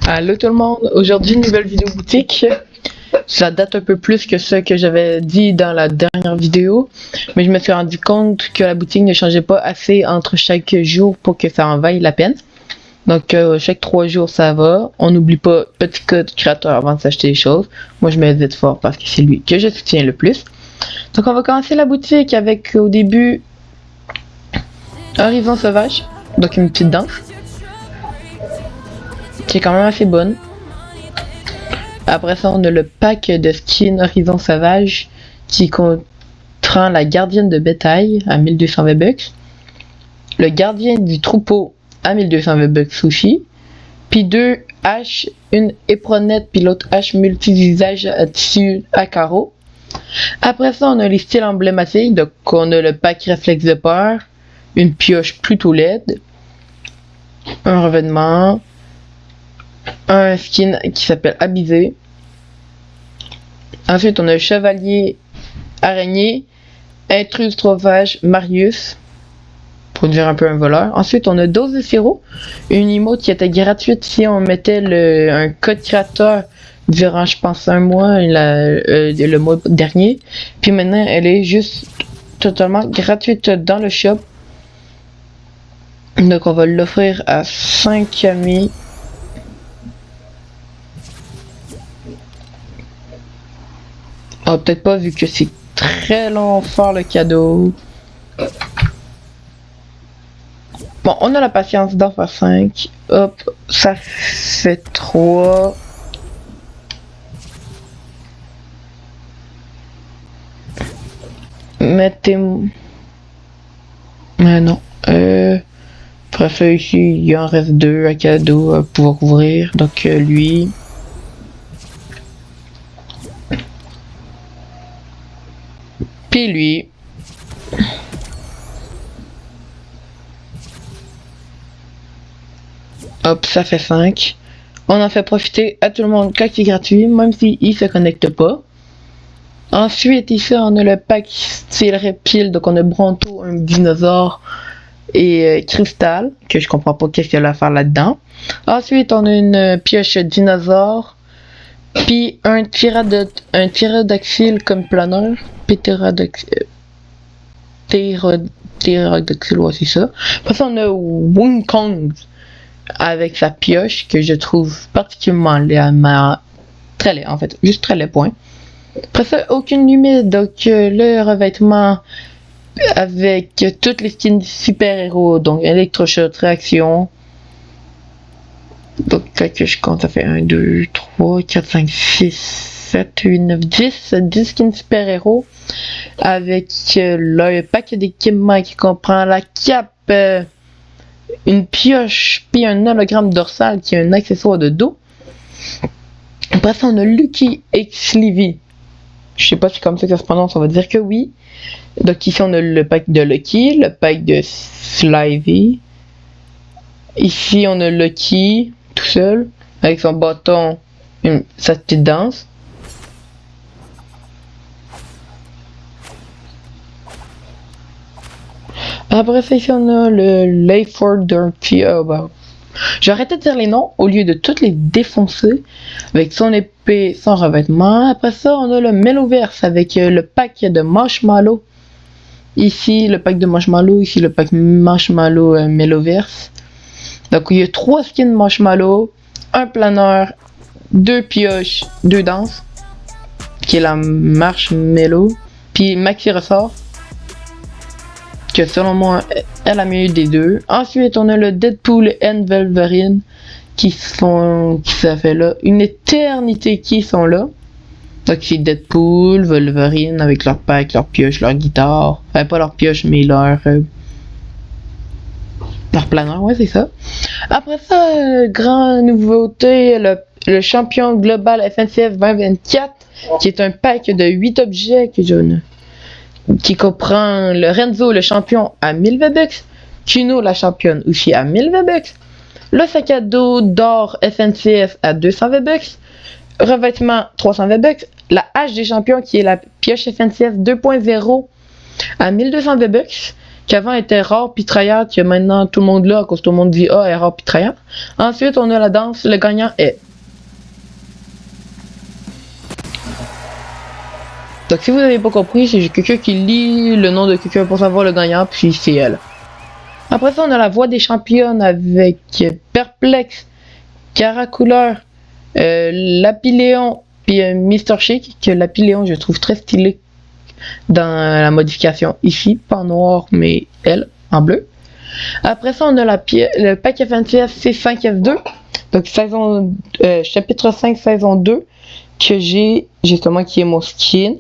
Allô tout le monde, aujourd'hui une nouvelle vidéo boutique. Ça date un peu plus que ce que j'avais dit dans la dernière vidéo, mais je me suis rendu compte que la boutique ne changeait pas assez entre chaque jour pour que ça en vaille la peine. Donc chaque 3 jours ça va, on n'oublie pas petit code créateur avant de s'acheter les choses. Moi je m'hésite fort parce que c'est lui que je soutiens le plus. Donc on va commencer la boutique avec au début Horizon Sauvage, donc une petite danse qui est quand même assez bonne. Après ça, on a le pack de skins Horizon Sauvage qui comprend la gardienne de bétail à 1200 V-Bucks, le gardien du troupeau à 1200 V-Bucks aussi, puis 2 haches, une éperonnette puis l'autre hache multi-visage à tissu à carreaux. Après ça, on a les styles emblématiques, donc on a le pack réflexe de peur, une pioche plutôt laide, un revêtement, un skin qui s'appelle Abusé. Ensuite, on a le chevalier araignée, intrus sauvage Marius, pour dire un peu un voleur. Ensuite, on a dose de sirop, une emote qui était gratuite si on mettait un code créateur durant, je pense, un mois, le mois dernier. Puis maintenant, elle est juste totalement gratuite dans le shop. Donc, on va l'offrir à 5 amis. Oh, peut-être pas vu que c'est très long faire le cadeau. Bon, on a la patience d'en faire 5. Hop, ça fait 3. Mettez-moi... Mais non. Après ça, ici, il en reste 2 à cadeau à pouvoir ouvrir. Donc, lui... Puis lui. Hop, ça fait 5. On en fait profiter à tout le monde quand c'est gratuit, même s'il se connecte pas. Ensuite, ici, on a le pack style reptile. Donc, on a Bronto, un dinosaure et Cristal, que je comprends pas qu'est-ce qu'il y a à faire là-dedans. Ensuite, on a une pioche dinosaure, puis un ptérodactyle comme planeur. Ptérodactyle, ouais, c'est ça. Après ça, on a Wukong avec sa pioche que je trouve particulièrement laid, très laid en fait, juste très laid, point. Après ça, aucune limite, donc le revêtement avec toutes les skins super-héros, donc électrochoc, réaction. Donc quand je compte, ça fait 1, 2, 3, 4, 5, 6, 7, 8, 9, 10 skins super-héros avec le pack d'équipements qui comprend la cape, une pioche, puis un hologramme dorsal qui est un accessoire de dos. Après ça, on a Lucky X Livy. Je sais pas si c'est comme ça que ça se prononce, on va dire que oui. Donc ici, on a le pack de Lucky, le pack de Slivy. Ici, on a Lucky tout seul, avec son bâton, sa petite danse. Après ça, ici, on a le Layford Dirty. J'ai arrêté de dire les noms au lieu de toutes les défoncer avec son épée, son revêtement. Après ça, on a le Meloverse avec le pack de Marshmallow. Ici, le pack de Marshmallow. Ici, le pack Marshmallow Meloverse. Donc, il y a 3 skins Marshmallow, un planeur, 2 pioches, 2 danses, qui est la Marshmallow, puis Maxi Ressort, que selon moi est la meilleure des deux. Ensuite, on a le Deadpool and Wolverine qui ça fait là une éternité qui sont là. Donc c'est Deadpool, Wolverine avec leur pack, leur pioche, leur guitare. Enfin pas leur pioche mais leur planeur, ouais c'est ça. Après ça, grande nouveauté, le champion global FNCF 2024 qui est un pack de 8 objets qui comprend le Renzo, le champion, à 1000 V-Bucks, Chino, la championne, aussi à 1000 V-Bucks, le sac à dos d'or FNCF à 200 V-Bucks, revêtement 300 V-Bucks, la hache des champions qui est la pioche FNCF 2.0 à 1200 V-Bucks, qu'avant était rare puis tryhard, que maintenant tout le monde là, à cause tout le monde dit ah, elle est rare puis tryhard. Ensuite, on a la danse, le gagnant est. Donc si vous n'avez pas compris, c'est quelqu'un qui lit le nom de quelqu'un pour savoir le gagnant, puis c'est elle. Après ça, on a la voix des championnes avec Perplexe, Caracouleur, Lapiléon, puis Mr. Chic, que Lapiléon je trouve très stylé dans la modification ici, pas en noir, mais elle, en bleu. Après ça, on a le pack FNCS C5F2, donc chapitre 5, saison 2, que j'ai justement qui est mon skin.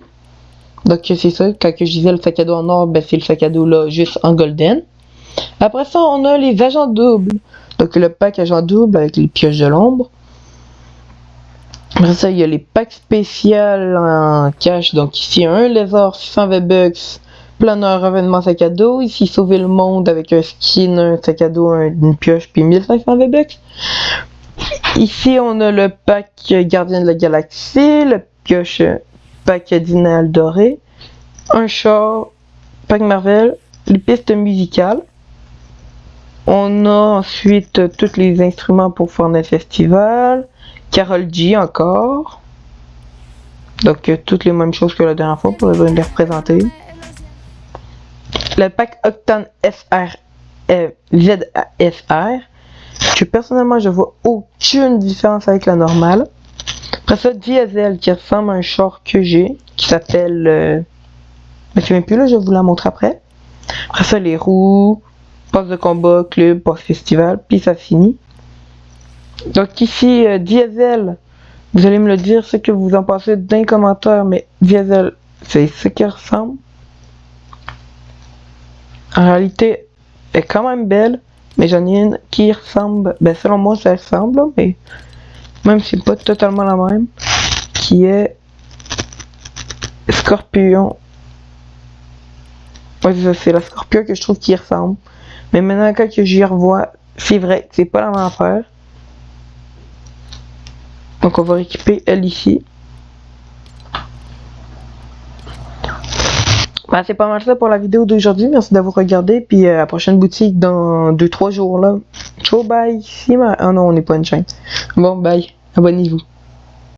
Donc c'est ça, quand je disais le sac à dos en or, ben c'est le sac à dos là juste en golden. Après ça, on a les agents doubles. Donc le pack agent double avec les pioches de l'ombre. Après ça, il y a les packs spéciaux en cash. Donc ici, un lézard 600 V-Bucks, planeur événement sac à dos. Ici, sauver le monde avec un skin, un sac à dos, une pioche, puis 1500 V-Bucks. Ici, on a le pack gardien de la galaxie, le pioche pack Dinal doré, un char, pack Marvel, les pistes musicales. On a ensuite tous les instruments pour Fortnite Festival, Carol G encore. Donc toutes les mêmes choses que la dernière fois pour les représenter. Le pack Octane ZSR, que personnellement je vois aucune différence avec la normale. Après ça, Diesel qui ressemble à un char que j'ai, qui s'appelle... je ne sais même plus là, je vais vous la montrer après. Après ça, les roues, passe de combat, club, passe festival, puis ça finit. Donc ici, Diesel, vous allez me le dire ce que vous en pensez dans les commentaires, mais Diesel, c'est ce qui ressemble. En réalité, elle est quand même belle, mais j'en ai une qui ressemble, ben selon moi ça ressemble, mais même si c'est pas totalement la même, qui est Scorpion. Ouais, c'est la Scorpion que je trouve qui ressemble. Mais maintenant, quand j'y revois, c'est vrai que c'est pas la même affaire. Donc on va récupérer elle ici. Ben, c'est pas mal ça pour la vidéo d'aujourd'hui. Merci d'avoir regardé. Puis à la prochaine boutique dans 2-3 jours là. Ciao, bye. Ah non, on n'est pas une chaîne. Bon, bye. Abonnez-vous.